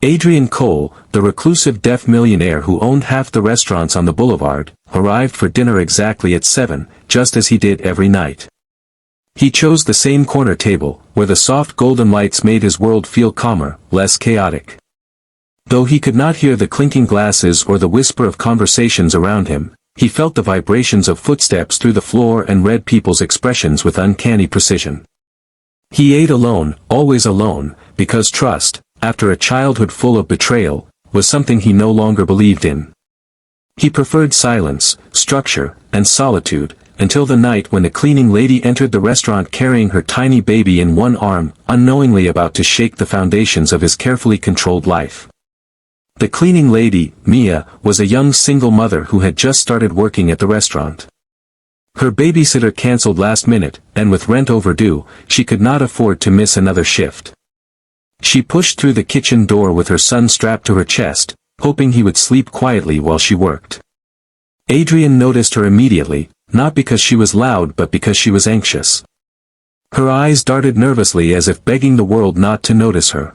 Adrian Cole, the reclusive deaf millionaire who owned half the restaurants on the boulevard, arrived for dinner exactly at 7, just as he did every night. He chose the same corner table, where the soft golden lights made his world feel calmer, less chaotic. Though he could not hear the clinking glasses or the whisper of conversations around him, he felt the vibrations of footsteps through the floor and read people's expressions with uncanny precision. He ate alone, always alone, because trust, after a childhood full of betrayal, was something he no longer believed in. He preferred silence, structure, and solitude, until the night when the cleaning lady entered the restaurant carrying her tiny baby in one arm, unknowingly about to shake the foundations of his carefully controlled life. The cleaning lady, Mia, was a young single mother who had just started working at the restaurant. Her babysitter canceled last minute, and with rent overdue, she could not afford to miss another shift. She pushed through the kitchen door with her son strapped to her chest, hoping he would sleep quietly while she worked. Adrian noticed her immediately, not because she was loud but because she was anxious. Her eyes darted nervously as if begging the world not to notice her.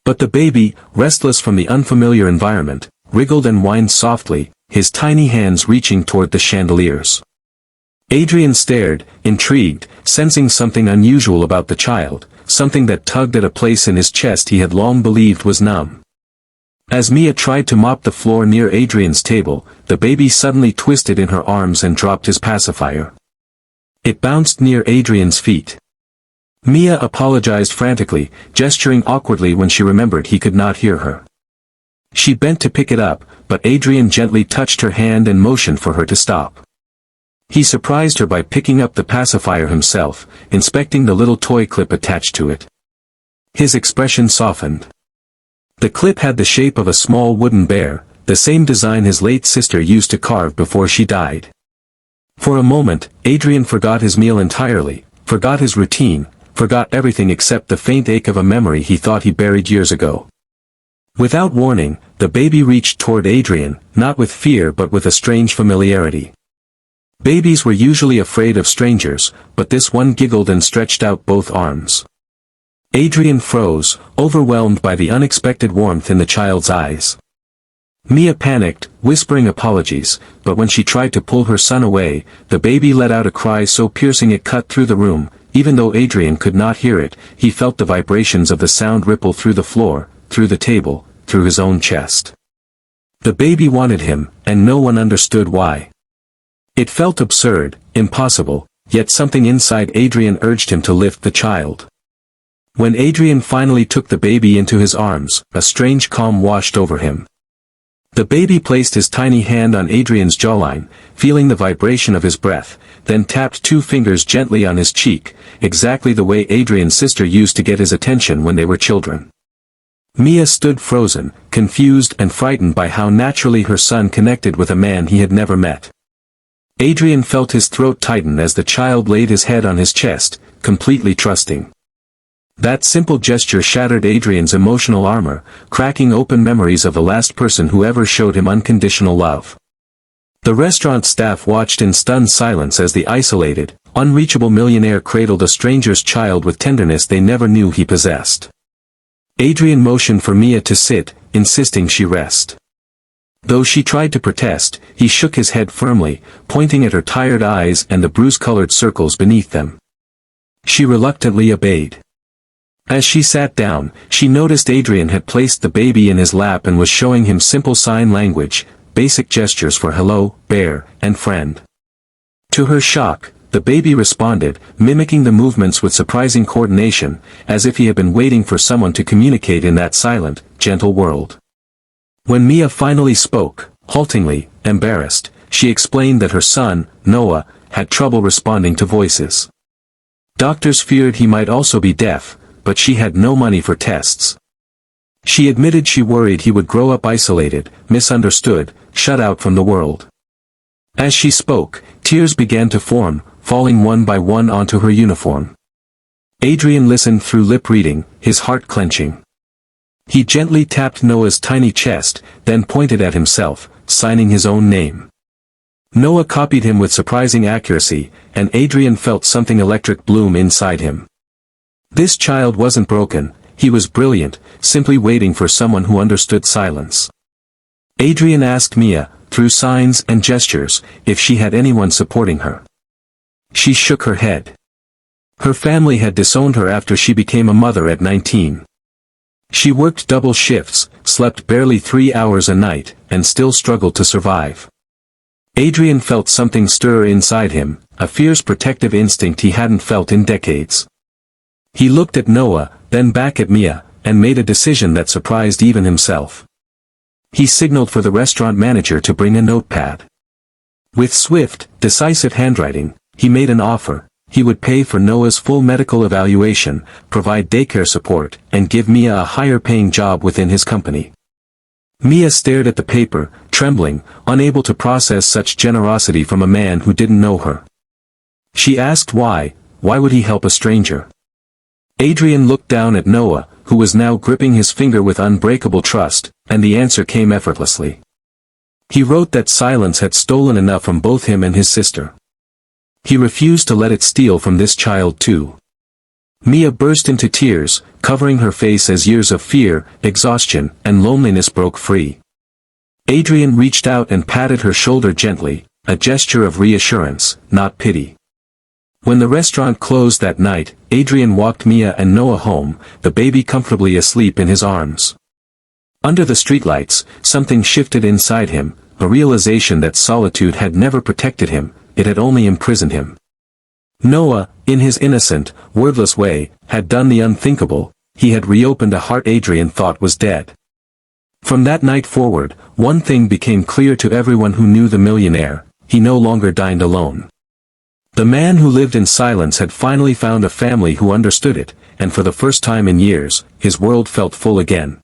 But the baby, restless from the unfamiliar environment, wriggled and whined softly, his tiny hands reaching toward the chandeliers. Adrian stared, intrigued, sensing something unusual about the child, something that tugged at a place in his chest he had long believed was numb. As Mia tried to mop the floor near Adrian's table, the baby suddenly twisted in her arms and dropped his pacifier. It bounced near Adrian's feet. Mia apologized frantically, gesturing awkwardly when she remembered he could not hear her. She bent to pick it up, but Adrian gently touched her hand and motioned for her to stop. He surprised her by picking up the pacifier himself, inspecting the little toy clip attached to it. His expression softened. The clip had the shape of a small wooden bear, the same design his late sister used to carve before she died. For a moment, Adrian forgot his meal entirely, forgot his routine, forgot everything except the faint ache of a memory he thought he buried years ago. Without warning, the baby reached toward Adrian, not with fear but with a strange familiarity. Babies were usually afraid of strangers, but this one giggled and stretched out both arms. Adrian froze, overwhelmed by the unexpected warmth in the child's eyes. Mia panicked, whispering apologies, but when she tried to pull her son away, the baby let out a cry so piercing it cut through the room. Even though Adrian could not hear it, he felt the vibrations of the sound ripple through the floor, through the table, through his own chest. The baby wanted him, and no one understood why. It felt absurd, impossible, yet something inside Adrian urged him to lift the child. When Adrian finally took the baby into his arms, a strange calm washed over him. The baby placed his tiny hand on Adrian's jawline, feeling the vibration of his breath, then tapped 2 fingers gently on his cheek, exactly the way Adrian's sister used to get his attention when they were children. Mia stood frozen, confused and frightened by how naturally her son connected with a man he had never met. Adrian felt his throat tighten as the child laid his head on his chest, completely trusting. That simple gesture shattered Adrian's emotional armor, cracking open memories of the last person who ever showed him unconditional love. The restaurant staff watched in stunned silence as the isolated, unreachable millionaire cradled a stranger's child with tenderness they never knew he possessed. Adrian motioned for Mia to sit, insisting she rest. Though she tried to protest, he shook his head firmly, pointing at her tired eyes and the bruise-colored circles beneath them. She reluctantly obeyed. As she sat down, she noticed Adrian had placed the baby in his lap and was showing him simple sign language, basic gestures for hello, bear, and friend. To her shock, the baby responded, mimicking the movements with surprising coordination, as if he had been waiting for someone to communicate in that silent, gentle world. When Mia finally spoke, haltingly, embarrassed, she explained that her son, Noah, had trouble responding to voices. Doctors feared he might also be deaf, but she had no money for tests. She admitted she worried he would grow up isolated, misunderstood, shut out from the world. As she spoke, tears began to form, falling one by one onto her uniform. Adrian listened through lip reading, his heart clenching. He gently tapped Noah's tiny chest, then pointed at himself, signing his own name. Noah copied him with surprising accuracy, and Adrian felt something electric bloom inside him. This child wasn't broken, he was brilliant, simply waiting for someone who understood silence. Adrian asked Mia, through signs and gestures, if she had anyone supporting her. She shook her head. Her family had disowned her after she became a mother at 19. She worked double shifts, slept barely 3 hours a night, and still struggled to survive. Adrian felt something stir inside him, a fierce protective instinct he hadn't felt in decades. He looked at Noah, then back at Mia, and made a decision that surprised even himself. He signaled for the restaurant manager to bring a notepad. With swift, decisive handwriting, he made an offer. He would pay for Noah's full medical evaluation, provide daycare support, and give Mia a higher-paying job within his company. Mia stared at the paper, trembling, unable to process such generosity from a man who didn't know her. She asked why would he help a stranger? Adrian looked down at Noah, who was now gripping his finger with unbreakable trust, and the answer came effortlessly. He wrote that silence had stolen enough from both him and his sister. He refused to let it steal from this child too. Mia burst into tears, covering her face as years of fear, exhaustion, and loneliness broke free. Adrian reached out and patted her shoulder gently, a gesture of reassurance, not pity. When the restaurant closed that night, Adrian walked Mia and Noah home, the baby comfortably asleep in his arms. Under the streetlights, something shifted inside him, a realization that solitude had never protected him, it had only imprisoned him. Noah, in his innocent, wordless way, had done the unthinkable. He had reopened a heart Adrian thought was dead. From that night forward, one thing became clear to everyone who knew the millionaire: he no longer dined alone. The man who lived in silence had finally found a family who understood it, and for the first time in years, his world felt full again.